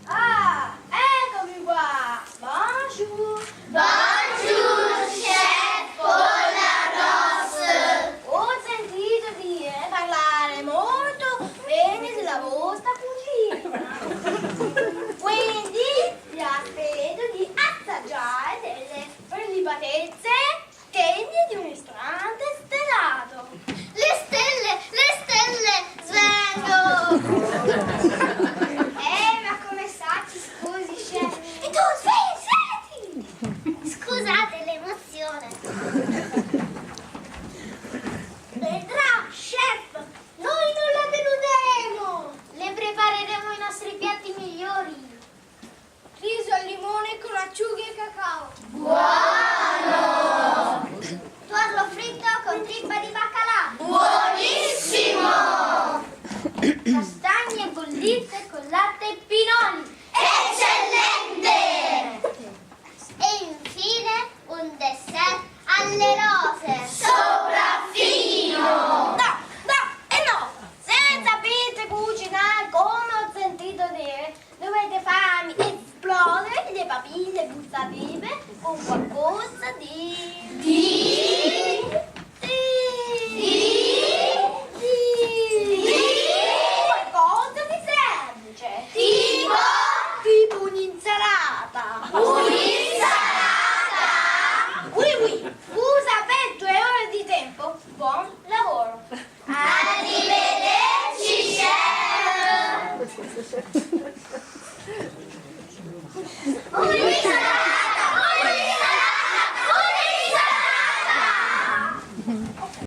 Ah, eccomi qua! Bonjour! Bonjour, chef Polnaros! Ho sentito dire parlare molto bene della vostra cucina. Quindi vi aspetto di assaggiare delle prelibatezze degne di un ristorante stellato. Le stelle, svengo! Ma come sacchi, scusi, chef? E tu, svegliati! Scusate l'emozione. Vedrà, chef, noi non la deluderemo. Le prepareremo i nostri piatti migliori. Riso al limone con acciughe e cacao. Buono! Tuorlo fritto con trippa di